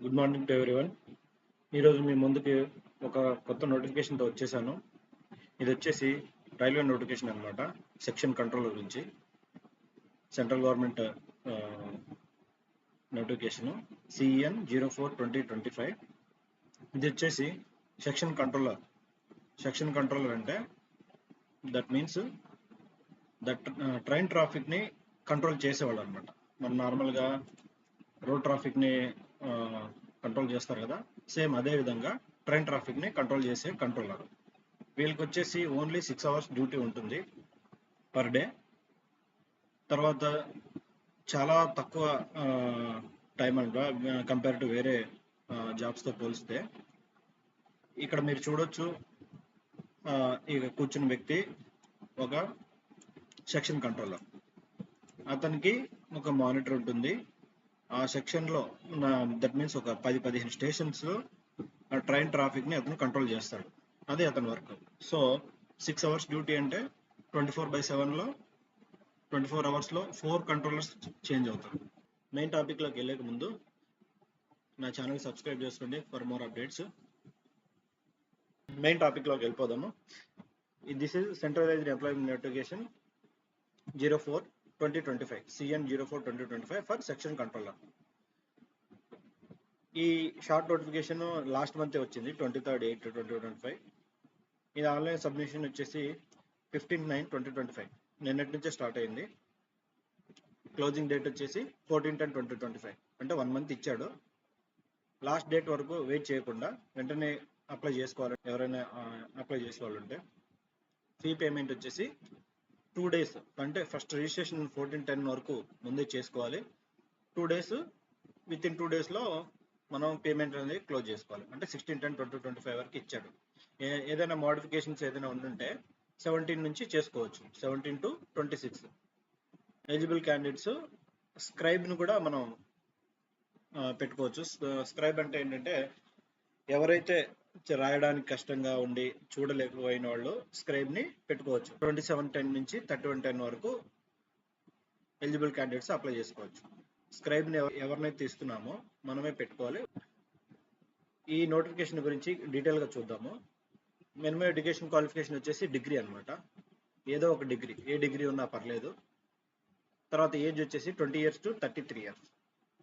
Good morning to everyone. ఈరోజు మీ ముందుకి ఒక కొత్త నోటిఫికేషన్తో వచ్చేసాను. ఇది వచ్చేసి రైల్వే నోటిఫికేషన్ అనమాట. సెక్షన్ కంట్రోల్ గురించి సెంట్రల్ గవర్నమెంట్ నోటిఫికేషన్ CEN 04/2025. ఇది వచ్చేసి సెక్షన్ కంట్రోలర్ అంటే దట్ మీన్స్ దట్ ట్రైన్ ట్రాఫిక్ని కంట్రోల్ చేసేవాళ్ళు అనమాట. మనం నార్మల్గా రోడ్ ట్రాఫిక్ని కంట్రోల్ చేస్తారు కదా, సేమ్ అదే విధంగా ట్రైన్ ట్రాఫిక్ని కంట్రోల్ చేసే కంట్రోలర్. వీళ్ళకి వచ్చేసి ఓన్లీ 6 hours డ్యూటీ ఉంటుంది పర్ డే. తర్వాత చాలా తక్కువ టైం అంట కంపేర్ టు వేరే జాబ్స్తో పోలిస్తే. ఇక్కడ మీరు చూడొచ్చు, ఇక కూర్చున్న వ్యక్తి ఒక సెక్షన్ కంట్రోలర్. అతనికి ఒక మానిటర్ ఉంటుంది. ఆ సెక్షన్లో దట్ మీన్స్ ఒక 10-15 స్టేషన్స్లో ట్రైన్ ట్రాఫిక్ని అతను కంట్రోల్ చేస్తాడు. అదే అతని వర్క్. సో 6 hours డ్యూటీ అంటే 24/7లో 24 hours 4 కంట్రోలర్స్ చేంజ్ అవుతారు. మెయిన్ టాపిక్లోకి వెళ్ళే ముందు నా ఛానల్ సబ్స్క్రైబ్ చేసుకోండి ఫర్ మోర్ అప్డేట్స్. మెయిన్ టాపిక్లోకి వెళ్ళిపోదాము. This is centralized employment notification 04/2025 CN 04/2025 for section controller. ఈ షార్ట్ నోటిఫికేషన్ లాస్ట్ మంత్ వచ్చింది, 23/8/2025. ఇది ఆన్లైన్ సబ్మిషన్ వచ్చేసి 15/9/2025 నిన్నటి నుంచే స్టార్ట్ అయింది. క్లోజింగ్ డేట్ వచ్చేసి 14/10/2025, అంటే 1 month ఇచ్చాడు. లాస్ట్ డేట్ వరకు వెయిట్ చేయకుండా వెంటనే అప్లై చేసుకోవాలి. ఎవరైనా అప్లై చేసే వాళ్ళు ఉంటే ఫీ పేమెంట్ వచ్చేసి 2 days, అంటే ఫస్ట్ రిజిస్ట్రేషన్ 14/10 వరకు ముందే చేసుకోవాలి. 2 days, విత్ ఇన్ 2 daysలో మనం పేమెంట్ అనేది క్లోజ్ చేసుకోవాలి. అంటే 16/10/2025 వరకు ఇచ్చాడు. ఏదైనా మోడిఫికేషన్స్ ఏదైనా ఉంటుంటే 17 నుంచి చేసుకోవచ్చు, 17 to 26. ఎలిజిబుల్ క్యాండిడేట్స్ స్క్రైబ్ను కూడా మనం పెట్టుకోవచ్చు. స్క్రైబ్ అంటే ఏంటంటే ఎవరైతే రాయడానికి కష్టంగా ఉండి చూడలేకపోయిన వాళ్ళు స్క్రైబ్ని పెట్టుకోవచ్చు. 27/10 నుంచి 31/10 వరకు ఎలిజిబుల్ క్యాండిడేట్స్ అప్లై చేసుకోవచ్చు. స్క్రైబ్ని ఎవరినైతే ఇస్తున్నామో మనమే పెట్టుకోవాలి. ఈ నోటిఫికేషన్ గురించి డీటెయిల్గా చూద్దాము. మినిమం ఎడ్యుకేషన్ క్వాలిఫికేషన్ వచ్చేసి డిగ్రీ అనమాట. ఏదో ఒక డిగ్రీ, ఏ డిగ్రీ ఉన్నా పర్లేదు. తర్వాత ఏజ్ వచ్చేసి 20 years to 33 years,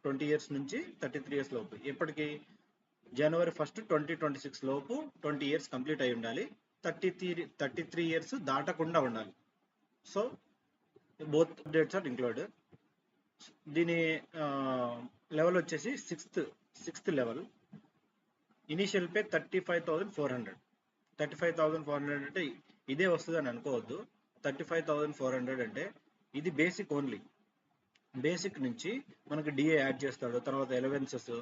20 years నుంచి 33 years లోపు. ఎప్పటికి January 1, 2026 లోపు 20 years కంప్లీట్ అయి ఉండాలి. 33 years దాటకుండా ఉండాలి. So both dates are included. దీని లెవెల్ వచ్చేసి సిక్స్త్ లెవెల్. Initial pay 35,400. 35,400 అంటే ఇదే వస్తుందని అనుకోవద్దు. 35,400 అంటే ఇది బేసిక్ ఓన్లీ. బేసిక్ నుంచి మనకి డిఏ యాడ్ చేస్తాడు. తర్వాత ఎలవెన్సెస్,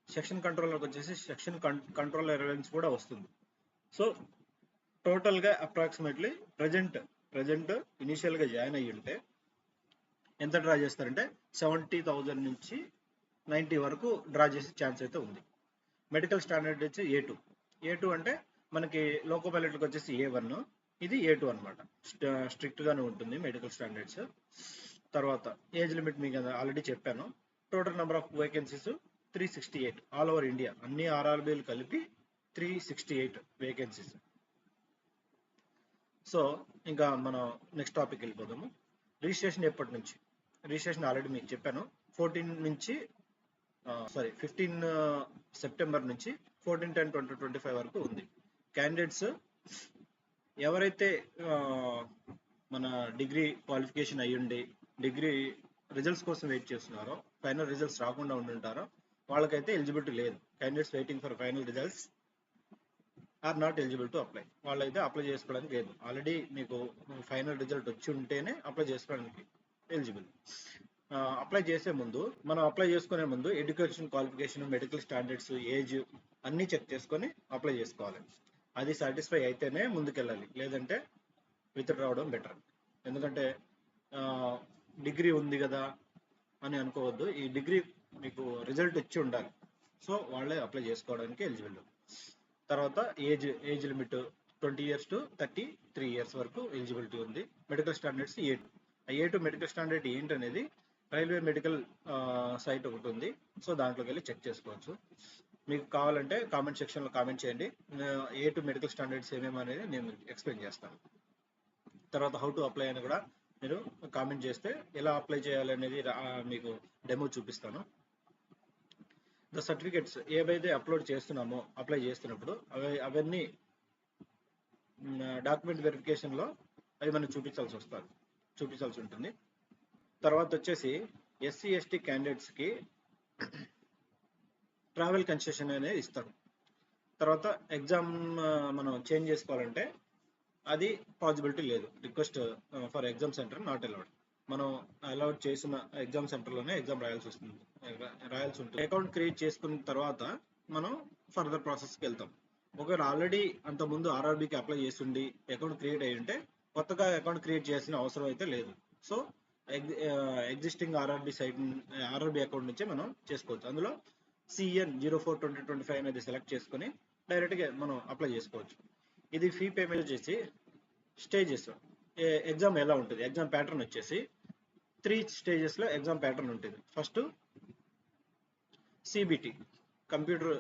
సెక్షన్ కంట్రోలర్కి వచ్చేసి సెక్షన్ కంట్రోల్ ఎలవెన్స్ కూడా వస్తుంది. సో టోటల్గా అప్రాక్సిమేట్లీ ప్రజెంట్ ఇనీషియల్గా జాయిన్ అయ్యి ఉంటే ఎంత డ్రా చేస్తారంటే 70,000 నుంచి 90 వరకు డ్రా చేసే ఛాన్స్ అయితే ఉంది. మెడికల్ స్టాండర్డ్ వచ్చి A2 అంటే మనకి లోకో పైలట్కి వచ్చేసి A1, ఇది A2 అనమాట. స్ట్రిక్ట్గానే ఉంటుంది మెడికల్ స్టాండర్డ్స్. తర్వాత ఏజ్ లిమిట్ మీకు ఆల్రెడీ చెప్పాను. Total number of vacancies 368 all over India. అన్ని RRBలు కలిపి 368 వేకెన్సీస్. సో ఇంకా మనం నెక్స్ట్ టాపిక్ వెళ్ళిపోదాము. రిజిస్ట్రేషన్ ఎప్పటి నుంచి? రిజిస్ట్రేషన్ ఆల్రెడీ మీకు చెప్పాను. 15 సెప్టెంబర్ నుంచి 14/10/2025 వరకు ఉంది. క్యాండిడేట్స్ ఎవరైతే మన డిగ్రీ క్వాలిఫికేషన్ అయ్యుండి డిగ్రీ రిజల్ట్స్ కోసం వెయిట్ చేస్తున్నారో, ఫైనల్ రిజల్ట్స్ రాకుండా ఉండుంటారో వాళ్ళకైతే ఎలిజిబిలిటీ లేదు. Candidates waiting for final results are not eligible to apply. వాళ్ళైతే అప్లై చేసుకోవడానికి లేదు. ఆల్రెడీ మీకు ఫైనల్ రిజల్ట్ వచ్చి ఉంటేనే అప్లై చేసుకోవడానికి ఎలిజిబుల్. అప్లై చేసే ముందు, మనం అప్లై చేసుకునే ముందు education qualification, medical standards, age అన్నీ చెక్ చేసుకొని అప్లై చేసుకోవాలి. అది సాటిస్ఫై అయితేనే ముందుకెళ్ళాలి, లేదంటే విత్డ్రా రావడం బెటర్. ఎందుకంటే డిగ్రీ ఉంది కదా అని అనుకోవద్దు. ఈ డిగ్రీ మీకు రిజల్ట్ ఇచ్చి ఉండాలి. సో వాళ్ళే అప్లై చేసుకోవడానికి ఎలిజిబుల్. తర్వాత age limit 20 years to 33 years వరకు ఎలిజిబిలిటీ ఉంది. Medical standards A2 medical standard ఏంటనేది రైల్వే మెడికల్ సైట్ ఒకటి ఉంది. సో దాంట్లోకి వెళ్ళి చెక్ చేసుకోవచ్చు. మీకు కావాలంటే కామెంట్ సెక్షన్లో కామెంట్ చేయండి. A2 మెడికల్ స్టాండర్డ్స్ ఏమేమి అనేది నేను ఎక్స్ప్లెయిన్ చేస్తాను. తర్వాత హౌ టు అప్లై అని కూడా మీరు కామెంట్ చేస్తే ఎలా అప్లై చేయాలి అనేది మీకు డెమో చూపిస్తాను. ద సర్టిఫికెట్స్ ఏవైతే అప్లై చేస్తున్నప్పుడు అవన్నీ డాక్యుమెంట్ వెరిఫికేషన్లో అవి మనం చూపించాల్సి ఉంటుంది. తర్వాత వచ్చేసి SC/ST క్యాండిడేట్స్కి ట్రావెల్ కన్సెషన్ అనేది ఇస్తారు. తర్వాత ఎగ్జామ్ మనం చేంజ్ చేసుకోవాలంటే అది పాసిబిలిటీ లేదు. Request for exam centre not allowed. మనం అలౌడ్ చేసిన ఎగ్జామ్ సెంటర్లోనే ఎగ్జామ్ రాయాల్సి ఉంటుంది. అకౌంట్ క్రియేట్ చేసుకున్న తర్వాత మనం ఫర్దర్ ప్రాసెస్కి వెళ్తాం. ఒకవేళ ఆల్రెడీ అంతకుముందు RRBకి అప్లై చేస్తుండి అకౌంట్ క్రియేట్ అయ్యి ఉంటే కొత్తగా అకౌంట్ క్రియేట్ చేయాల్సిన అవసరం అయితే లేదు. సో ఎగ్జిస్టింగ్ RRB అకౌంట్ నుంచే మనం చేసుకోవచ్చు. అందులో CN 04/2025 అనేది సెలెక్ట్ చేసుకొని డైరెక్ట్గా మనం అప్లై చేసుకోవచ్చు. ఇది ఫీ పేమెంట్ వచ్చేసి స్టేజెస్ ఎగ్జామ్ ఎలా ఉంటుంది, ఎగ్జామ్ ప్యాటర్న్ వచ్చేసి 3 స్టేజెస్లో ఎగ్జామ్ ప్యాటర్న్ ఉంటుంది. First CBT computer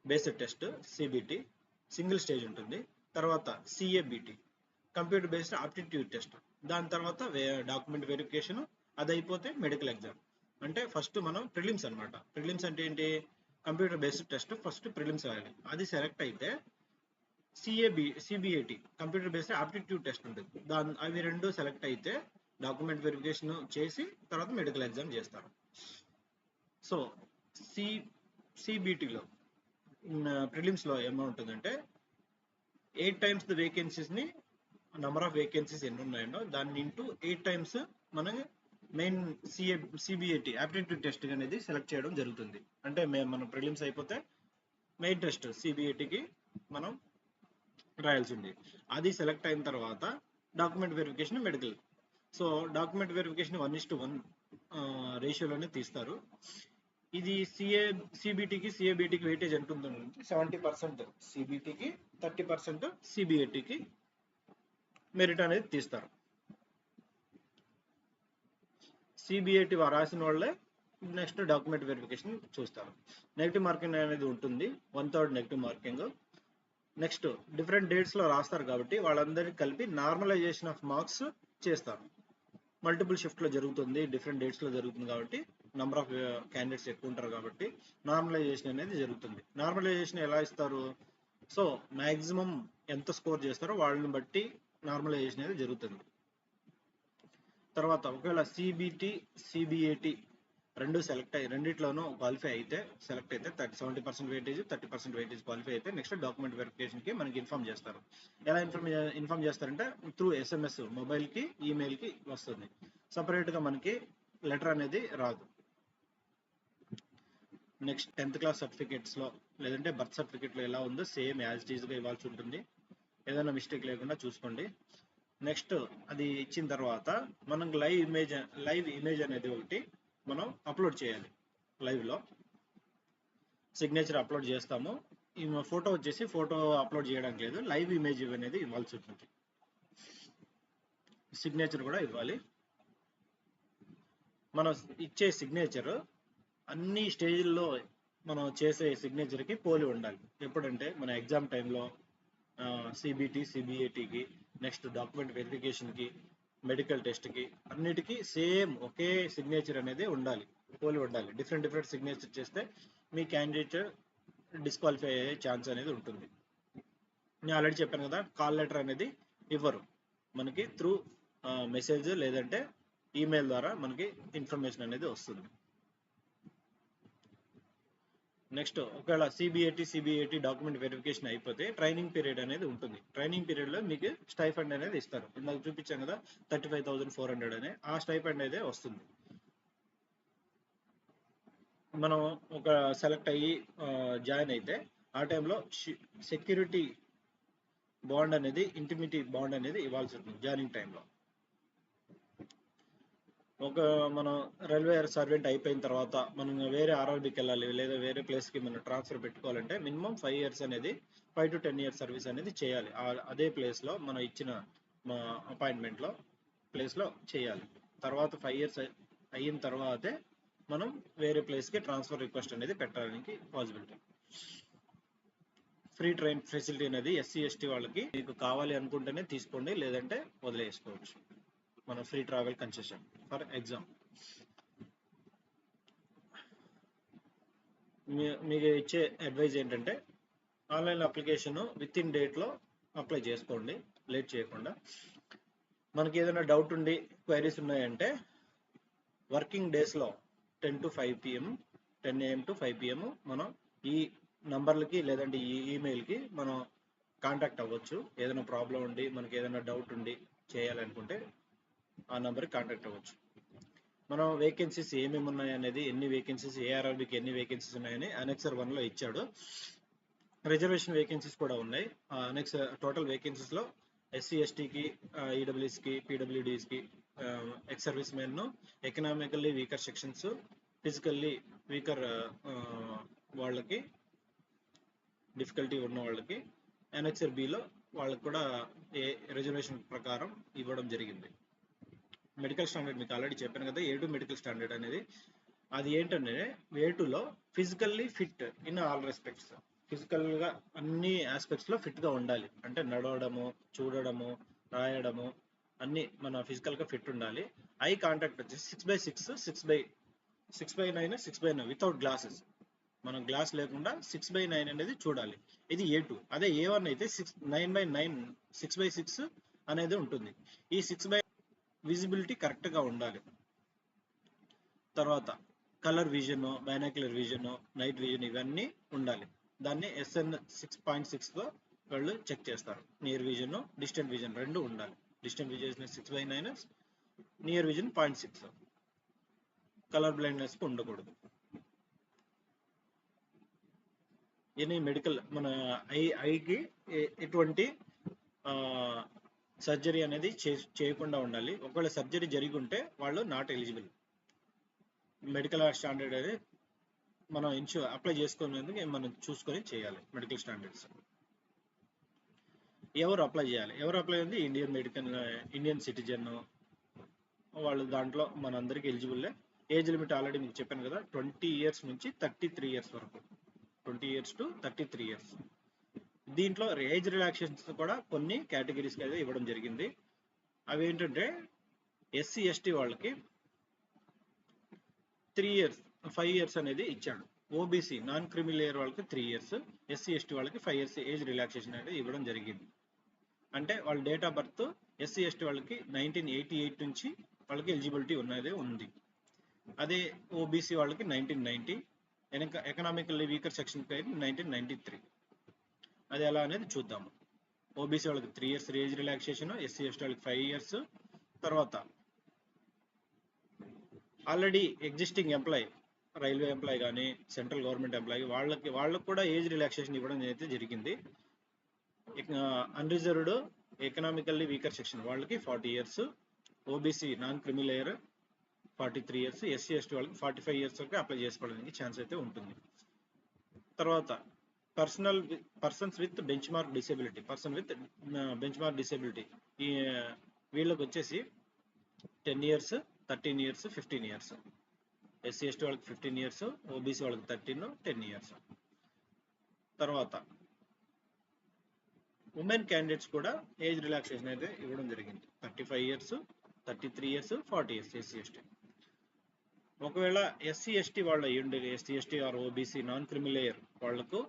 based test, CBT single stage ఉంటుంది. తర్వాత CABT computer based aptitude test. దాని తర్వాత డాక్యుమెంట్ వెరిఫికేషన్, అది అయిపోతే మెడికల్ ఎగ్జామ్. అంటే ఫస్ట్ మనం ప్రిలిమ్స్ అనమాట. ప్రిలిమ్స్ అంటే ఏంటి? Computer based test first prelims రాయాలి. అది సెలెక్ట్ అయితే CBAT computer based aptitude test ఉంటుంది. అవి రెండు సెలెక్ట్ అయితే డాక్యుమెంట్ వెరిఫికేషన్ చేసి తర్వాత మెడికల్ ఎగ్జామ్ చేస్తారు. సో CBTలో ప్రిలిమ్స్లో ఏమవుతుందంటే 8 times ద వేకెన్సీస్ని, నెంబర్ ఆఫ్ వేకెన్సీస్ ఎన్ని ఉన్నాయో దాన్ని ఇంటూ 8 times మన మెయిన్ CBAT ఆప్టిట్యూడ్ టెస్ట్ అనేది సెలెక్ట్ చేయడం జరుగుతుంది. అంటే మనం ప్రిలిమ్స్ అయిపోతే మెయిన్ టెస్ట్ CBATకి మనం రాయాల్సి ఉంది. అది సెలెక్ట్ అయిన తర్వాత document verification, medical. So document verification 1:1 రేషియోలోనే తీస్తారు. ఇది CBTకి CABTకి వెయిటేజ్ ఎంత ఉంటుందంటే 70% CBTకి, 30% CBATకి మెరిట్ అనేది తీస్తారు. CBAT రాసిన వాళ్ళే నెక్స్ట్ డాక్యుమెంట్ వెరిఫికేషన్ చూస్తారు. నెగిటివ్ మార్కింగ్ అనేది ఉంటుంది, 1/3 నెగిటివ్ మార్కింగ్. నెక్స్ట్ డిఫరెంట్ డేట్స్లో రాస్తారు కాబట్టి వాళ్ళందరికీ కలిపి నార్మలైజేషన్ ఆఫ్ మార్క్స్ చేస్తారు. మల్టిపుల్ షిఫ్ట్లో జరుగుతుంది, డిఫరెంట్ డేట్స్లో జరుగుతుంది కాబట్టి నెంబర్ ఆఫ్ క్యాండిడేట్స్ ఎక్కువ ఉంటారు కాబట్టి నార్మలైజేషన్ అనేది జరుగుతుంది. నార్మలైజేషన్ ఎలా ఇస్తారు? సో మ్యాక్సిమం ఎంత స్కోర్ చేస్తారో వాళ్ళని బట్టి నార్మలైజేషన్ అనేది జరుగుతుంది. తర్వాత ఒకవేళ CBT, CBAT రెండు రెండిట్లోనూ క్వాలిఫై అయితే, సెలెక్ట్ అయితే 70% వెయిటేజ్, 30% వెయిటేజ్ క్వాలిఫై అయితే నెక్స్ట్ డాక్యుమెంట్ వెరిఫికేషన్కి మనకి ఇన్ఫార్మ్ చేస్తారు. ఎలా ఇన్ఫార్మ్ చేస్తారంటే త్రూ SMS, మొబైల్కి, ఈమెయిల్కి వస్తుంది. సపరేట్గా మనకి లెటర్ అనేది రాదు. నెక్స్ట్ 10th క్లాస్ సర్టిఫికేట్స్లో లేదంటే బర్త్ సర్టిఫికేట్లో ఎలా ఉందో సేమ్ యాజ్ ఇట్ ఈజ్గా ఇవ్వాల్సి ఉంటుంది. ఏదైనా మిస్టేక్ లేకుండా చూసుకోండి. నెక్స్ట్ అది ఇచ్చిన తర్వాత మనం లైవ్ ఇమేజ్ అనేది ఒకటి మనం అప్లోడ్ చేయాలి. లైవ్లో సిగ్నేచర్ అప్లోడ్ చేస్తాము. ఈ ఫోటో వచ్చేసి ఫోటో అప్లోడ్ చేయడానికి లేదు, లైవ్ ఇమేజ్ అనేది ఇవ్వాల్సి ఉంటుంది. సిగ్నేచర్ కూడా ఇవ్వాలి. మనం ఇచ్చే సిగ్నేచర్ అన్ని స్టేజ్ల్లో మనం చేసే సిగ్నేచర్కి పోలి ఉండాలి. ఎప్పుడంటే మన ఎగ్జామ్ టైంలో CBT, CBATకి, నెక్స్ట్ డాక్యుమెంట్ వెరిఫికేషన్కి, మెడికల్ టెస్ట్కి, అన్నిటికీ సేమ్ ఒకే సిగ్నేచర్ అనేది ఉండాలి, పోలి ఉండాలి. డిఫరెంట్ సిగ్నేచర్ చేస్తే మీ క్యాండిడేట్ డిస్క్వాలిఫై అయ్యే ఛాన్స్ అనేది ఉంటుంది. నేను ఆల్రెడీ చెప్పాను కదా, కాల్ లెటర్ అనేది ఇవ్వరు మనకి, త్రూ మెసేజ్ లేదంటే ఈమెయిల్ ద్వారా మనకి ఇన్ఫర్మేషన్ అనేది వస్తుంది. నెక్స్ట్ ఒకవేళ CBAT డాక్యుమెంట్ వెరిఫికేషన్ అయిపోతే ట్రైనింగ్ పీరియడ్ అనేది ఉంటుంది. ట్రైనింగ్ పీరియడ్లో మీకు స్టైఫండ్ అనేది ఇస్తారు. ఇందాక చూపించాం కదా 35,400 అనే, ఆ స్టైఫండ్ అయితే వస్తుంది. మనం ఒక సెలెక్ట్ అయ్యి జాయిన్ అయితే ఆ టైంలో సెక్యూరిటీ బాండ్ అనేది, ఇంటిమిటీ బాండ్ అనేది ఇవ్వాల్సి ఉంటుంది జాయినింగ్ టైంలో. మనం రైల్వే సర్వెంట్ అయిపోయిన తర్వాత మనం వేరే RRBకి వెళ్ళాలి లేదా వేరే ప్లేస్కి మనం ట్రాన్స్ఫర్ పెట్టుకోవాలంటే మినిమం 5 years అనేది, 5 to 10 years సర్వీస్ అనేది చేయాలి. అదే ప్లేస్లో మనం ఇచ్చిన అపాయింట్మెంట్లో ప్లేస్లో చేయాలి. తర్వాత 5 years అయిన తర్వాతే మనం వేరే ప్లేస్కి ట్రాన్స్ఫర్ రిక్వెస్ట్ అనేది పెట్టడానికి పాసిబిలిటీ. ఫ్రీ ట్రైన్ ఫెసిలిటీ అనేది ఎస్సీ ఎస్టీ వాళ్ళకి మీకు కావాలి అనుకుంటేనే తీసుకోండి, లేదంటే వదిలేసుకోవచ్చు. మన free travel concession for exam. మీకు ఇచ్చే అడ్వైజ్ ఏంటంటే ఆన్లైన్ అప్లికేషన్ విత్ ఇన్ డేట్లో అప్లై చేసుకోండి, లేట్ చేయకుండా. మనకి ఏదైనా డౌట్ ఉండి క్వైరీస్ ఉన్నాయంటే వర్కింగ్ డేస్లో 10 to 5 PM 10 AM to 5 PM మనం ఈ నంబర్లకి లేదంటే ఈ ఈమెయిల్కి మనం కాంటాక్ట్ అవ్వచ్చు. ఏదైనా ప్రాబ్లం ఉండి మనకి ఏదైనా డౌట్ ఉండి చేయాలనుకుంటే ఆ నెంబర్కి కాంటాక్ట్ అవ్వచ్చు. మనం వేకెన్సీస్ ఏమేమి ఉన్నాయనేది, ఎన్ని వేకెన్సీస్, ఏఆర్ఆర్బికి ఎన్ని వేకెన్సీస్ ఉన్నాయని అనెక్సర్ 1లో ఇచ్చాడు. రిజర్వేషన్ వేకెన్సీస్ కూడా ఉన్నాయి. అనెక్సర్ టోటల్ వేకెన్సీస్లో ఎస్సీ ఎస్టీకి, ఈడబ్ల్యూఎస్కి, పీడబ్ల్యూడీస్కి, ex servicemen, economically weaker sections, physically weaker వాళ్ళకి, డిఫికల్టీ ఉన్న వాళ్ళకి అనెక్సర్ బిలో వాళ్ళకి కూడా రిజర్వేషన్ ప్రకారం ఇవ్వడం జరిగింది. మెడికల్ స్టాండర్డ్ మీకు ఆల్రెడీ చెప్పాను కదా, A2 మెడికల్ స్టాండర్డ్ అనేది. అది ఏంటంటే A2లో physically fit in all respects. ఫిజికల్గా అన్ని ఆస్పెక్ట్స్లో ఫిట్గా ఉండాలి. అంటే నడవడము, చూడడము, రాయడము అన్నీ మన ఫిజికల్గా ఫిట్ ఉండాలి. ఐ కాంటాక్ట్ వచ్చేసి 6/6, 6/9, 6/9 వితౌట్ గ్లాసెస్. మనం గ్లాస్ లేకుండా 6/9 అనేది చూడాలి. ఇది A2. అదే A1 అయితే 9/9, 6/6 అనేది ఉంటుంది. ఈ 6/9 విజిబిలిటీ కరెక్ట్గా ఉండాలి. తర్వాత colour vision, binocular vision, night vision ఇవన్నీ ఉండాలి. దాన్ని SN 6.6తో వాళ్ళు చెక్ చేస్తారు. నియర్ విజన్, డిస్టెంట్ విజన్ రెండు ఉండాలి. Distant vision 6/9, near vision 0.6. Colour blindness ఉండకూడదు. ఎనీ మెడికల్ మన ఐకి ఎటువంటి సర్జరీ అనేది చేయకుండా ఉండాలి. ఒకవేళ సర్జరీ జరిగి ఉంటే వాళ్ళు నాట్ ఎలిజిబుల్. మెడికల్ స్టాండర్డ్ అనేది మనం అప్లై చేసుకునేందుకు మనం చూసుకొని చేయాలి. మెడికల్ స్టాండర్డ్స్ ఎవరు అప్లై చేయాలి? ఎవరు అప్లై అయింది? ఇండియన్ సిటిజన్ వాళ్ళు దాంట్లో మనందరికీ ఎలిజిబుల్లే. ఏజ్ లిమిట్ ఆల్రెడీ మీకు చెప్పాను కదా, 20 years నుంచి 33 years వరకు. 20 years to 33 years. దీంట్లో ఏజ్ రిలాక్సేషన్స్ కూడా కొన్ని కేటగిరీస్కి అయితే ఇవ్వడం జరిగింది. అవి ఏంటంటే ఎస్సీ ఎస్టీ వాళ్ళకి 3 years, 5 years అనేది ఇచ్చాడు. ఓబీసీ నాన్ క్రిమి లేయర్ వాళ్ళకి 3 years, ఎస్సీ ఎస్టీ వాళ్ళకి 5 years ఏజ్ రిలాక్సేషన్ అనేది ఇవ్వడం జరిగింది. అంటే వాళ్ళ date of birth SC ST వాళ్ళకి 1988 నుంచి వాళ్ళకి ఎలిజిబిలిటీ ఉన్నదే ఉంది. అదే ఓబీసీ వాళ్ళకి 1990, ఎకనామికల్లీ వీకర్ సెక్షన్ పై 1993. అది ఎలా అనేది చూద్దాము. ఓబీసీ వాళ్ళకి 3 years age relaxation, SC ST వాళ్ళకి 5 years. తర్వాత already existing employee, railway employee కానీ సెంట్రల్ గవర్నమెంట్ ఎంప్లాయ్ వాళ్ళకి కూడా ఏజ్ రిలాక్సేషన్ ఇవ్వడం అయితే జరిగింది. అన్రిజర్వ్డ్ ఎకనామికల్లీ వీకర్ సెక్షన్ వాళ్ళకి 40 years, OBC non creamy layer 43 years, SC ST వాళ్ళకి 45 years వరకు అప్లై చేసుకోవడానికి ఛాన్స్ అయితే ఉంటుంది. తర్వాత persons with bench mark disability, ఈ వీళ్ళకి వచ్చేసి 10 years, 13 years, 15 years. SC ST వాళ్ళకి 15 years, ఓబీసీ వాళ్ళకి 13, 10 years. తర్వాత ఉమెన్ క్యాండిడేట్స్ కూడా ఏజ్ రిలాక్సేషన్ అయితే ఇవ్వడం జరిగింది. 35 years, 33 years, 40 years SC ST. ఒకవేళ ఎస్సీ ఎస్టీ వాళ్ళు అయ్యుండి, SC ST or OBC non creamy layer వాళ్ళకు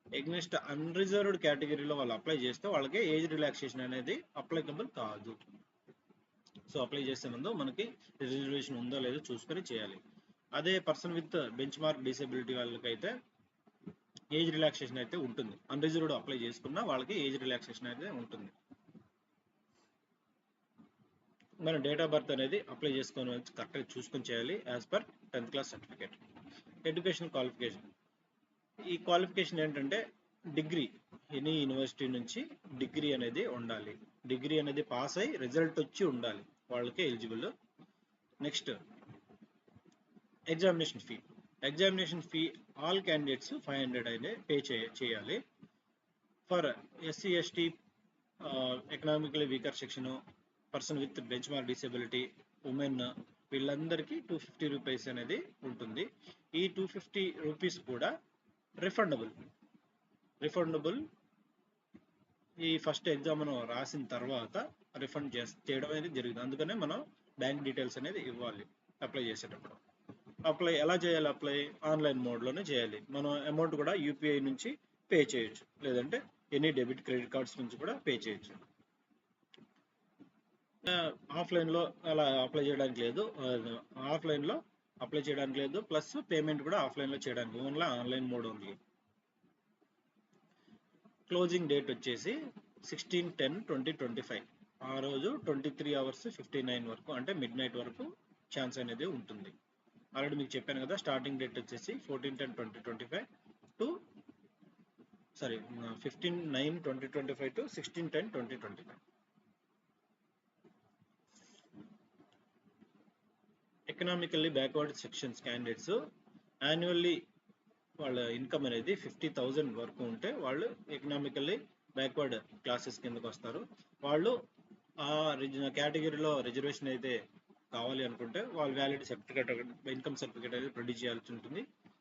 ఎగ్నెస్ట్ అన్రిజర్వ్డ్ కేటగిరీలో వాళ్ళు అప్లై చేస్తే వాళ్ళకి ఏజ్ రిలాక్సేషన్ అనేది అప్లికబుల్ కాదు. సో అప్లై చేసే ముందు మనకి రిజర్వేషన్ ఉందో లేదో చూసుకొని చేయాలి. అదే person with bench mark disability వాళ్ళకైతే ఏజ్ రిలాక్సేషన్ అయితే ఉంటుంది. అన్రిజర్వ్డ్ అప్లై చేసుకున్న వాళ్ళకి ఏజ్ రిలాక్సేషన్ అయితే ఉంటుంది. మన డేట్ ఆఫ్ బర్త్ అనేది అప్లై చేసుకొని కరెక్ట్గా చూసుకొని చేయాలి as per 10th class certificate. Education qualification, ఈ క్వాలిఫికేషన్ ఏంటంటే డిగ్రీ, ఎనీ యూనివర్సిటీ నుంచి డిగ్రీ అనేది ఉండాలి. డిగ్రీ అనేది పాస్ అయ్యి రిజల్ట్ వచ్చి ఉండాలి, వాళ్ళకే eligible. Next examination fee all candidates 500 అయితే పే చేయాలి. For SC ST, economically weaker section, person with bench mark disability, women వీళ్ళందరికీ 250 రూపీస్ అనేది ఉంటుంది. ఈ 250 రూపీస్ కూడా రిఫండబుల్ ఈ ఫస్ట్ ఎగ్జామ్ మనం రాసిన తర్వాత రిఫండ్ చేయడం అనేది జరుగుతుంది. అందుకనే మనం బ్యాంక్ డీటెయిల్స్ అనేది ఇవ్వాలి అప్లై చేసేటప్పుడు. ఎలా చేయాలి? ఆన్లైన్ మోడ్లోనే చేయాలి. మనం అమౌంట్ కూడా యూపీఐ నుంచి పే చేయొచ్చు, లేదంటే ఎనీ డెబిట్ క్రెడిట్ కార్డ్స్ నుంచి కూడా పే చేయొచ్చు. ఆఫ్లైన్లో అలా అప్లై చేయడానికి లేదు, ప్లస్ పేమెంట్ కూడా ఆఫ్లైన్లో చేయడానికి ఓన్లీ ఆన్లైన్ మోడ్ ఉంది. క్లోజింగ్ డేట్ వచ్చేసి 16/10/2025. ఆ రోజు 23 hours 59 వరకు, అంటే మిడ్ నైట్ వరకు ఛాన్స్ అనేది ఉంటుంది. ఆల్రెడీ మీకు చెప్పాను కదా, స్టార్టింగ్ డేట్ వచ్చేసి 14/10/2025 to 15/9/2025 to 16/10/2025. Economically backward sections candidates annually వాళ్ళ ఇన్కమ్ అనేది 50,000 వరకు ఉంటే వాళ్ళు ఎకనామికల్లీ బ్యాక్వర్డ్ క్లాసెస్ కిందకు వస్తారు. వాళ్ళు ఆ కేటగిరీలో రిజర్వేషన్ అయితే కావాలి అనుకుంటే వాళ్ళు వ్యాలిడ్ సర్టిఫికేట్, ఇన్కమ్ సర్టిఫికేట్ అనేది ప్రొడ్యూస్ చేయాల్సి ఉంటుంది.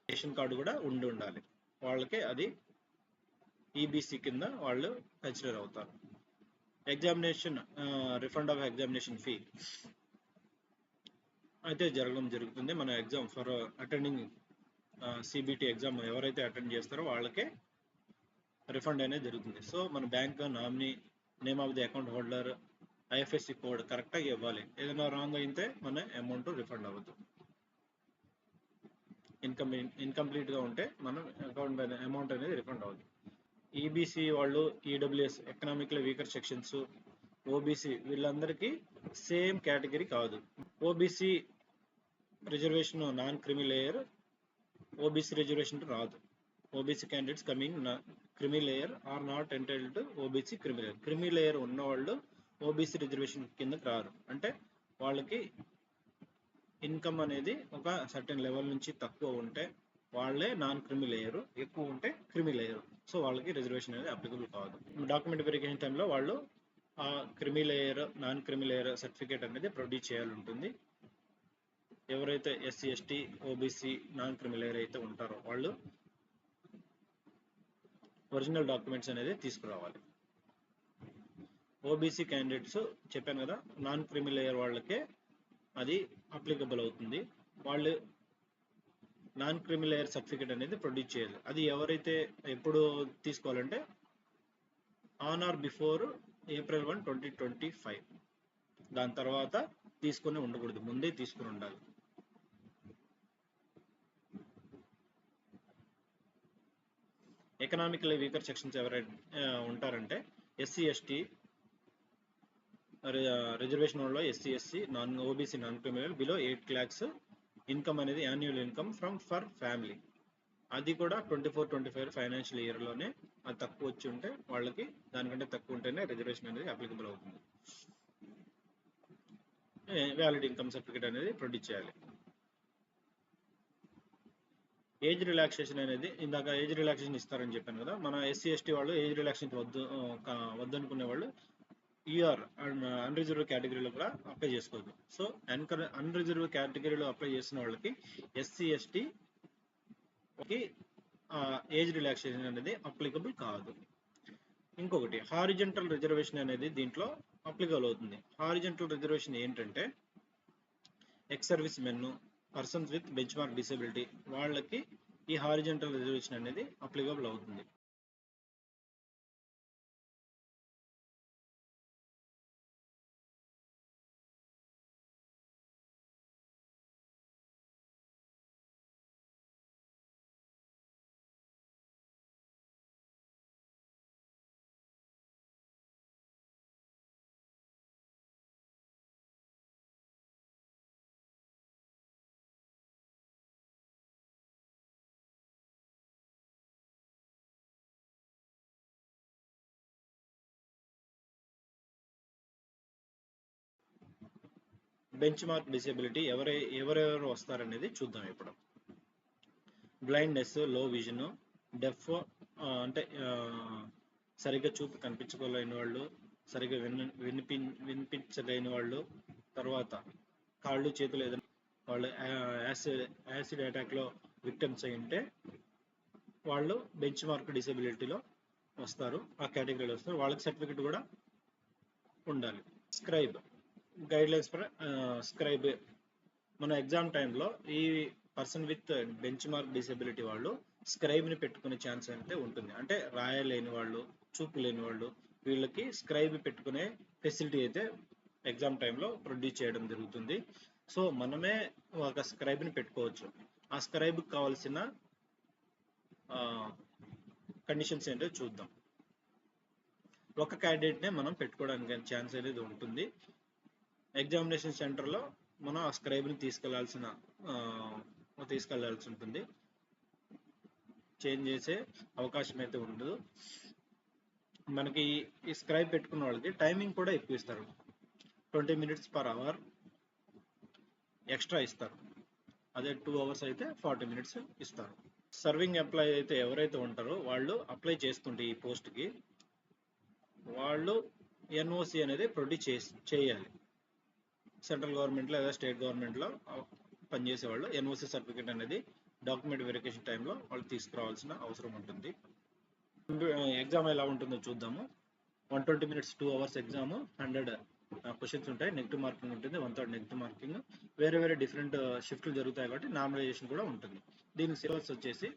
రేషన్ కార్డు కూడా ఉండాలి. వాళ్ళకి అది ఈబీసీ కింద వాళ్ళు కన్సిడర్ అవుతారు. Examination refund of examination fee అయితే జరుగుతుంది. మన exam for attending CBT exam ఎవరైతే అటెండ్ చేస్తారో వాళ్ళకే రిఫండ్ అనేది జరుగుతుంది. సో మన bank nominee, name of the account holder, IFSC code కరెక్ట్గా ఇవ్వాలి. ఏదైనా రాంగ్ అయితే మన అమౌంట్ రిఫండ్ అవ్వదు. ఇన్కంప్లీట్గా ఉంటే మనం అమౌంట్ అనేది రిఫండ్ అవ్వదు. ఈబీసీ వాళ్ళు, EWS economical weaker sections, OBC వీళ్ళందరికీ సేమ్ కేటగిరీ కాదు. OBC reservation non creamy layer OBC reservation రాదు. OBC candidates coming creamy layer are not entitled to OBC creamy layer. Creamy layer ఉన్నవాళ్ళు OBC reservation కిందకి రారు. అంటే వాళ్ళకి income అనేది ఒక సర్టెన్ లెవెల్ నుంచి తక్కువ ఉంటే వాళ్ళే నాన్ క్రిమి లేయర్, ఎక్కువ ఉంటే క్రిమి లేయర్. సో వాళ్ళకి రిజర్వేషన్ అనేది అప్లికబుల్ కాదు. డాక్యుమెంట్ వెరిఫికేషన్ టైంలో వాళ్ళు ఆ క్రిమి layer, non creamy layer certificate అనేది ప్రొడ్యూస్ చేయాలి ఉంటుంది. ఎవరైతే SC, ST, OBC, non creamy layer అయితే ఉంటారో వాళ్ళు ఒరిజినల్ డాక్యుమెంట్స్ అనేది తీసుకురావాలి. ఓబీసీ క్యాండిడేట్స్ చెప్పాను కదా, నాన్ క్రిమి లేయర్ వాళ్ళకే అది అప్లికబుల్ అవుతుంది. వాళ్ళు నాన్ క్రిమి లేయర్ సర్టిఫికేట్ అనేది ప్రొడ్యూస్ చేయాలి. అది ఎవరైతే ఎప్పుడు తీసుకోవాలంటే ఆన్ ఆర్ బిఫోర్ April 1, 2025. దాని తర్వాత తీసుకుని ఉండకూడదు, ముందే తీసుకుని ఉండాలి. ఎకనామికల్ వీకర్ సెక్షన్స్ ఎవరైతే ఉంటారంటే ఎస్సీ, ఎస్టీ రిజర్వేషన్ వాళ్ళలో SC, SC, OBC, non criminal below 8 lakhs income అనేది యాన్యువల్ ఇన్కమ్ ఫర్ ఫ్యామిలీ. అది కూడా 24-25 ఫైనాన్షియల్ ఇయర్లోనే అది తక్కువ వచ్చి ఉంటే వాళ్ళకి, దానికంటే తక్కువ ఉంటేనే రిజర్వేషన్ అనేది అప్లికబుల్ అవుతుంది. వ్యాలిడ్ ఇన్కమ్ సర్టిఫికేట్ అనేది ప్రొడ్యూస్ చేయాలి. ఏజ్ రిలాక్సేషన్ అనేది, ఇందాక ఏజ్ రిలాక్సేషన్ ఇస్తారని చెప్పాను కదా, మన ఎస్సీ, ఎస్టీ వాళ్ళు ఏజ్ రిలాక్సేషన్ వద్దనుకునే వాళ్ళు యూఆర్ అన్రిజర్వ్ కేటగిరీలో కూడా అప్లై చేసుకోవచ్చు. సో అన్రిజర్వ్ కేటగిరీలో అప్లై చేసిన వాళ్ళకి ఎస్సీ, ఎస్టీకి ఏజ్ రిలాక్సేషన్ అనేది అప్లికబుల్ కాదు. ఇంకొకటి హారిజంటల్ రిజర్వేషన్ అనేది దీంట్లో అప్లికబుల్ అవుతుంది. హారిజంటల్ రిజర్వేషన్ ఏంటంటే ex service men, persons with bench mark disability వాళ్ళకి ఈ హారిజంటల్ రిజర్వేషన్ అనేది అప్లికబుల్ అవుతుంది. బెంచ్ మార్క్ డిసేబిలిటీ ఎవరెవరు వస్తారనేది చూద్దాం ఇప్పుడు. బ్లైండ్నెస్, లో విజన్, డెఫ్ అంటే సరిగ్గా చూపు కనిపించుకోలేని వాళ్ళు, సరిగ్గా వినిపించలేని వాళ్ళు, తర్వాత కాళ్ళు చేతులు ఏదైనా వాళ్ళు యాసిడ్ అటాక్లో విక్టిమ్స్ అయి ఉంటే వాళ్ళు బెంచ్ మార్క్ డిసేబిలిటీలో వస్తారు, ఆ కేటగిరీలో వస్తారు. వాళ్ళకి సర్టిఫికెట్ కూడా ఉండాలి. Scribe guidelines for scribe. మన ఎగ్జామ్ టైంలో ఈ person with bench mark disability వాళ్ళు స్క్రైబ్ని పెట్టుకునే ఛాన్స్ అయితే ఉంటుంది. అంటే రాయలేని వాళ్ళు, చూపు లేని వాళ్ళు, వీళ్ళకి స్క్రైబ్ పెట్టుకునే ఫెసిలిటీ అయితే ఎగ్జామ్ టైంలో ప్రొడ్యూస్ చేయడం జరుగుతుంది. సో మనమే ఒక స్క్రైబ్ని పెట్టుకోవచ్చు. ఆ స్క్రైబ్కి కావాల్సిన కండిషన్స్ ఏంటో చూద్దాం. ఒక క్యాండిడేట్నే మనం పెట్టుకోవడానికి ఛాన్స్ అనేది ఉంటుంది. ఎగ్జామినేషన్ సెంటర్లో మనం ఆ స్క్రైబ్ని తీసుకెళ్లాల్సి ఉంటుంది. చేంజ్ చేసే అవకాశం అయితే ఉండదు. మనకి ఈ స్క్రైబ్ పెట్టుకున్న వాళ్ళకి టైమింగ్ కూడా ఎక్కువ ఇస్తారు. 20 minutes per hour ఎక్స్ట్రా ఇస్తారు. అదే 2 hours అయితే 40 minutes ఇస్తారు. సర్వింగ్ ఎంప్లాయీ అయితే ఎవరైతే ఉంటారో వాళ్ళు అప్లై చేస్తుంటే ఈ పోస్ట్కి వాళ్ళు ఎన్ఓసి అనేది ప్రొడ్యూస్ చేయాలి. సెంట్రల్ గవర్నమెంట్లో లేదా స్టేట్ గవర్నమెంట్లో పనిచేసే వాళ్ళు ఎన్ఓసి సర్టిఫికేట్ అనేది డాక్యుమెంట్ వెరిఫికేషన్ టైంలో వాళ్ళు తీసుకురావాల్సిన అవసరం ఉంటుంది. ఎగ్జామ్ ఎలా ఉంటుందో చూద్దాము. 120 minutes 2 hours ఎగ్జామ్, 100 క్వశ్చన్స్ ఉంటాయి. నెగిటివ్ మార్కింగ్ ఉంటుంది, 1/3 నెగిటివ్ మార్కింగ్. వేరే డిఫరెంట్ షిఫ్ట్లు జరుగుతాయి కాబట్టి నార్మలైజేషన్ కూడా ఉంటుంది. దీనికి సిలబస్ వచ్చేసి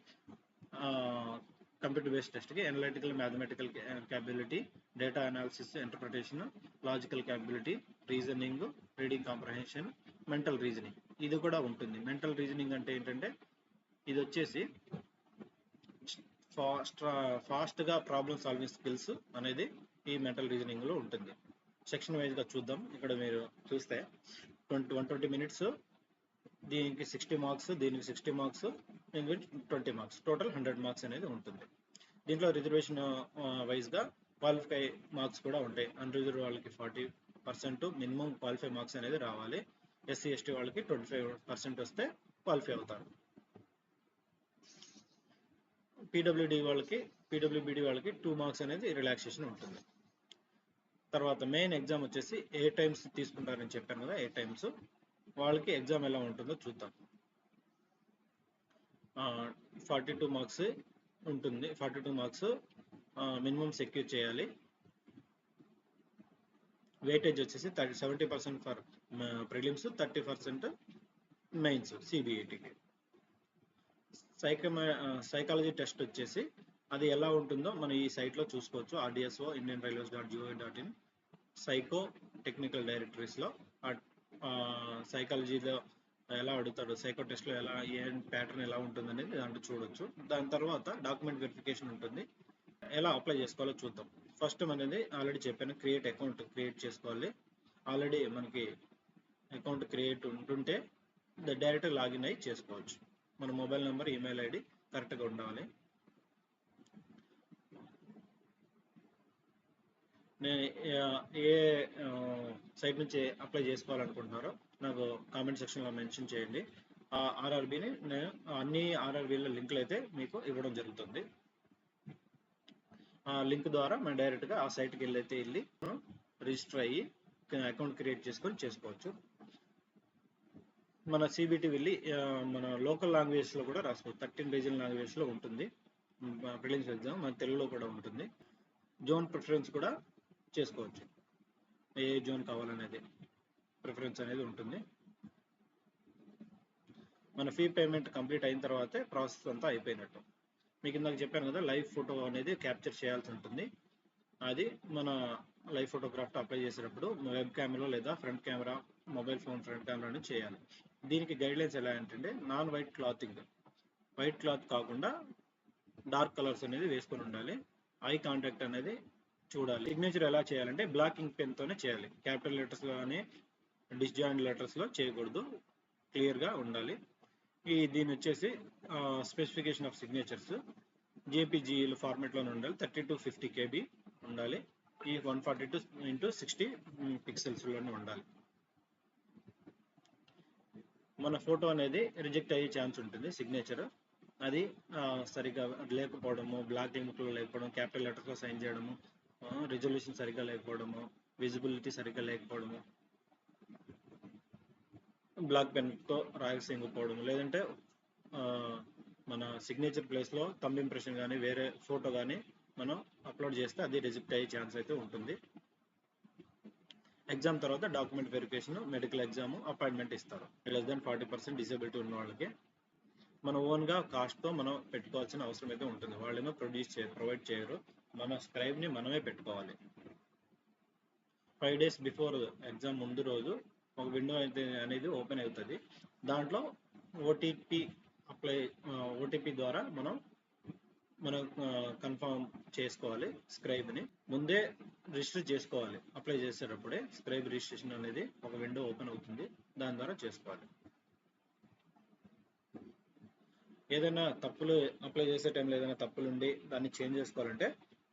కంప్యూటర్ బేస్డ్ టెస్ట్కి analytical mathematical capability, data analysis, interpretation, logical capability, reasoning, reading comprehension, mental reasoning ఇది కూడా ఉంటుంది. మెంటల్ రీజనింగ్ అంటే ఏంటంటే ఇది వచ్చేసి ఫాస్ట్గా ప్రాబ్లమ్ సాల్వింగ్ స్కిల్స్ అనేది ఈ మెంటల్ రీజనింగ్లో ఉంటుంది. సెక్షన్ వైజ్గా చూద్దాం. ఇక్కడ మీరు చూస్తే 120 minutes, దీనికి 60 marks, దీనికి 60 marks, దీనికి 20 marks, టోటల్ 100 marks అనేది ఉంటుంది. దీంట్లో రిజర్వేషన్ వైజ్గా క్వాలిఫై మార్క్స్ కూడా ఉంటాయి. అన్రిజర్వ్ వాళ్ళకి 40% మినిమం క్వాలిఫై మార్క్స్ అనేది రావాలి. ఎస్సీ ఎస్టీ వాళ్ళకి 25% వస్తే క్వాలిఫై అవుతారు. పీడబ్ల్యూబీడీ వాళ్ళకి 2 marks అనేది రిలాక్సేషన్ ఉంటుంది. తర్వాత మెయిన్ ఎగ్జామ్ వచ్చేసి 8 times తీసుకుంటారని చెప్పాను కదా, 8 times వాళ్ళకి ఎగ్జామ్ ఎలా ఉంటుందో చూద్దాం. 42 marks ఉంటుంది. 42 marks మినిమం సెక్యూర్ చేయాలి. వెయిటేజ్ వచ్చేసి 70% ఫర్ ప్రిలిమ్స్, 30% మెయిన్స్ సిబిఐటికి. సైకాలజీ టెస్ట్ వచ్చేసి అది ఎలా ఉంటుందో మనం ఈ సైట్లో చూసుకోవచ్చు. RDSO indianrailways.gov.in సైకో టెక్నికల్ డైరెక్టరీస్లో సైకాలజీలో ఎలా అడుగుతాడు, సైకో టెస్ట్లో ఎలా ప్యాటర్న్ ఎలా ఉంటుంది అనేది దాంట్లో చూడొచ్చు. దాని తర్వాత డాక్యుమెంట్ వెరిఫికేషన్ ఉంటుంది. ఎలా అప్లై చేసుకోవాలో చూద్దాం. ఫస్ట్ అనేది ఆల్రెడీ చెప్పాను, అకౌంట్ క్రియేట్ చేసుకోవాలి. ఆల్రెడీ మనకి అకౌంట్ క్రియేట్ ఉంటుంటే డైరెక్ట్ లాగిన్ అయ్యి చేసుకోవచ్చు. మన మొబైల్ నెంబర్, ఈమెయిల్ ఐడి కరెక్ట్గా ఉండాలి. ఏ సైట్ నుంచి అప్లై చేసుకోవాలనుకుంటున్నారో నాకు కామెంట్ సెక్షన్లో మెన్షన్ చేయండి. ఆ ఆర్ఆర్బీని నేను అన్ని ఆర్ఆర్బీల లింకులు అయితే మీకు ఇవ్వడం జరుగుతుంది. ఆ లింక్ ద్వారా మనం డైరెక్ట్గా ఆ సైట్కి వెళ్ళి మనం రిజిస్టర్ అయ్యి అకౌంట్ క్రియేట్ చేసుకోవచ్చు. మన సిబిటి వెళ్ళి మన లోకల్ లాంగ్వేజ్లో కూడా రాసుకోవచ్చు. 13 రీజనల్ లాంగ్వేజ్లో ఉంటుంది ప్రిలిమ్స్ ఎగ్జామ్. మన తెలుగులో కూడా ఉంటుంది. జోన్ ప్రిఫరెన్స్ కూడా చేసుకోవచ్చు. ఏ జోన్ కావాలనేది ప్రిఫరెన్స్ అనేది ఉంటుంది. మన ఫీ పేమెంట్ కంప్లీట్ అయిన తర్వాతే ప్రాసెస్ అంతా అయిపోయినట్టు. మీకు ఇందాక చెప్పాను కదా, లైవ్ ఫోటో అనేది క్యాప్చర్ చేయాల్సి ఉంటుంది. అది మన లైవ్ ఫోటోగ్రాఫ్ అప్లై చేసేటప్పుడు వెబ్ కెమెరా లేదా front camera, mobile phone front కెమెరాని చేయాలి. దీనికి గైడ్లైన్స్ ఎలా అంటే non white clothing, white cloth కాకుండా డార్క్ కలర్స్ అనేది వేసుకొని ఉండాలి. ఐ కాంటాక్ట్ అనేది చూడాలి. సిగ్నేచర్ ఎలా చేయాలంటే బ్లాక్ ఇంక్ పెన్తోనే చేయాలి. క్యాపిటల్ లెటర్స్లో కానీ డిస్జాయింట్ లెటర్స్లో చేయకూడదు, క్లియర్గా ఉండాలి. దీని వచ్చేసి స్పెసిఫికేషన్ ఆఫ్ సిగ్నేచర్స్ జేపీజీఎల్ ఫార్మేట్లోనే ఉండాలి. 30 to 50 KB ఉండాలి. ఈ 142x60 పిక్సెల్స్లోనే ఉండాలి. మన ఫోటో అనేది రిజెక్ట్ అయ్యే ఛాన్స్ ఉంటుంది. సిగ్నేచర్ అది సరిగ్గా లేకపోవడము, బ్లాక్ ఇంక్లో లేకపోవడం, క్యాపిటల్ లెటర్స్లో సైన్ చేయడము, రిజల్యూషన్ సరిగ్గా లేకపోవడము, విజిబిలిటీ సరిగ్గా లేకపోవడము, బ్లాక్ పెన్తో రాయాల్సి ఇంకపోవడం, లేదంటే మన సిగ్నేచర్ ప్లేస్లో థంబ్ ఇంప్రెషన్ కానీ వేరే ఫోటో కానీ మనం అప్లోడ్ చేస్తే అది రిజెక్ట్ అయ్యే ఛాన్స్ అయితే ఉంటుంది. ఎగ్జామ్ తర్వాత document verification, medical exam, appointment ఇస్తారు. <40% డిసేబిలిటీ ఉన్న వాళ్ళకి మన ఓన్గా కాస్ట్తో మనం పెట్టుకోవాల్సిన అవసరం అయితే ఉంటుంది. వాళ్ళేమో ప్రొవైడ్ చేయరు, మన స్క్రైబ్ని మనమే పెట్టుకోవాలి. 5 days బిఫోర్ ఎగ్జామ్ ముందు రోజు ఒక విండో అయితే అనేది ఓపెన్ అవుతుంది. దాంట్లో ఓటీపీ ద్వారా మనం కన్ఫర్మ్ చేసుకోవాలి. స్క్రైబ్ని ముందే రిజిస్టర్ చేసుకోవాలి. అప్లై చేసేటప్పుడే స్క్రైబ్ రిజిస్ట్రేషన్ అనేది ఒక విండో ఓపెన్ అవుతుంది, దాని ద్వారా చేసుకోవాలి. ఏదైనా తప్పులు అప్లై చేసే టైంలో ఏదైనా తప్పులు ఉండి దాన్ని చేంజ్ చేసుకోవాలంటే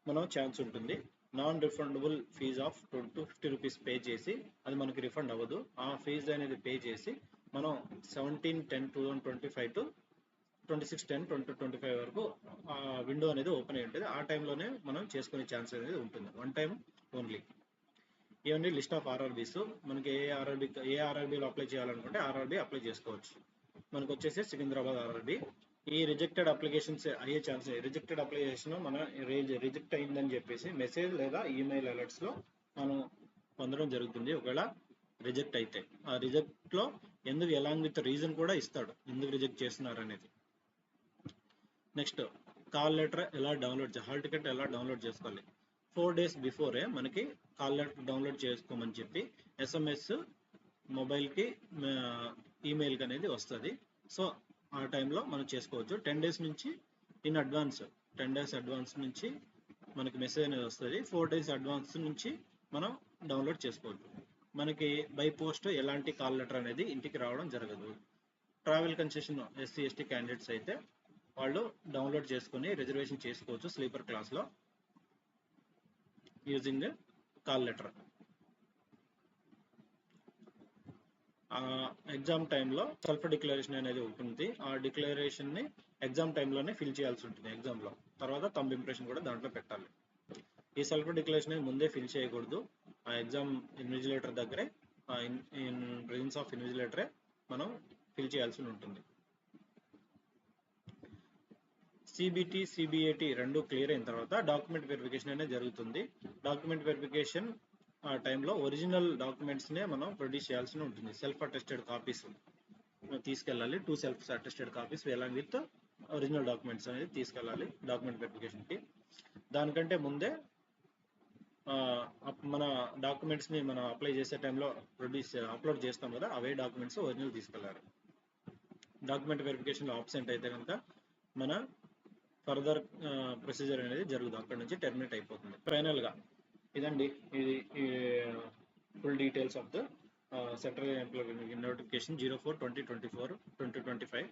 మనం ఛాన్స్ ఉంటుంది. Non refundable fee of 50 rupees pay చేసి, అది మనకి రిఫండ్ అవ్వదు. ఆ ఫీజు అనేది పే చేసి మనం 17/10/2025 టు 26/10/2025 వరకు ఆ విండో అనేది ఓపెన్ అయి ఉంటుంది. ఆ టైంలోనే మనం చేసుకునే ఛాన్స్ అనేది ఉంటుంది. 1 time ఓన్లీ. ఇవన్నీ లిస్ట్ ఆఫ్ ఆర్ఆర్బీస్. మనకి ఏ ఆర్ఆర్బీలో అప్లై చేయాలనుకుంటే ఆర్ఆర్బీ అప్లై చేసుకోవచ్చు. మనకు వచ్చేసి సికింద్రాబాద్ ఆర్ఆర్బీ. ఈ రిజెక్టెడ్ అప్లికేషన్స్ అయ్యే ఛాన్స్, రిజెక్టెడ్ అప్లికేషన్ మనం రిజెక్ట్ అయిందని చెప్పేసి మెసేజ్ లేదా ఈమెయిల్ అలర్ట్స్లో మనం పొందడం జరుగుతుంది. ఒకవేళ రిజెక్ట్ అయితే ఆ రిజెక్ట్లో ఎందుకు ఎలాంగ్ విత్ రీజన్ కూడా ఇస్తాడు, ఎందుకు రిజెక్ట్ చేస్తున్నారు అనేది. నెక్స్ట్, కాల్ లెటర్ ఎలా డౌన్లోడ్ హాల్ టికెట్ ఎలా డౌన్లోడ్ చేసుకోవాలి. 4 days బిఫోరే మనకి కాల్ లెటర్ డౌన్లోడ్ చేసుకోమని చెప్పి ఎస్ఎంఎస్ మొబైల్కి ఈమెయిల్కి అనేది వస్తుంది. సో ఆ టైంలో మనం చేసుకోవచ్చు. 10 days నుంచి ఇన్ అడ్వాన్స్, 10 days అడ్వాన్స్ నుంచి మనకి మెసేజ్ అనేది వస్తుంది. 4 days అడ్వాన్స్ నుంచి మనం డౌన్లోడ్ చేసుకోవచ్చు. మనకి బై పోస్ట్ ఎలాంటి కాల్ లెటర్ అనేది ఇంటికి రావడం జరగదు. Travel concession SC ST candidates అయితే వాళ్ళు డౌన్లోడ్ చేసుకొని రిజర్వేషన్ చేసుకోవచ్చు స్లీపర్ క్లాస్లో యూజింగ్ కాల్ లెటర్. ఎగ్జామ్ టైంలో సెల్ఫ్ డిక్లరేషన్ అనేది ఉంటుంది. ఆ డిక్లరేషన్ని ఎగ్జామ్ టైంలోనే ఫిల్ చేయాల్సి ఉంటుంది. ఎగ్జామ్లో తర్వాత థంబ్ ఇంప్రెషన్ కూడా దాంట్లో పెట్టాలి. ఈ సెల్ఫ్ డిక్లరేషన్ అనేది ముందే ఫిల్ చేయకూడదు. ఆ ఎగ్జామ్ ఇన్విజిలేటర్ దగ్గరే, ఇన్ ప్రెజెన్స్ ఆఫ్ ఇన్విజిలేటరే మనం ఫిల్ చేయాల్సి ఉంటుంది. సిబిటి సిబిఐటి రెండు క్లియర్ అయిన తర్వాత డాక్యుమెంట్ వెరిఫికేషన్ అనేది జరుగుతుంది. డాక్యుమెంట్ వెరిఫికేషన్ ఆ టైంలో ఒరిజినల్ డాక్యుమెంట్స్నే మనం ప్రొడ్యూస్ చేయాల్సి ఉంటుంది. సెల్ఫ్ అటెస్టెడ్ కాపీస్ తీసుకెళ్ళాలి. 2 self attested copies along with original documents అనేది తీసుకెళ్ళాలి డాక్యుమెంట్ వెరిఫికేషన్కి. దానికంటే ముందే మన డాక్యుమెంట్స్ని మనం అప్లై చేసే టైంలో అప్లోడ్ చేస్తాం కదా, అవే డాక్యుమెంట్స్ ఒరిజినల్ తీసుకెళ్ళాలి. డాక్యుమెంట్ వెరిఫికేషన్లో ఆబ్సెంట్ అయితే కనుక మన ఫర్దర్ ప్రొసీజర్ అనేది జరుగుతుంది, అక్కడ నుంచి టెర్మినేట్ అయిపోతుంది. ఫైనల్గా ఇదండి, ఇది full details of the central employment notification 04/2024-2025.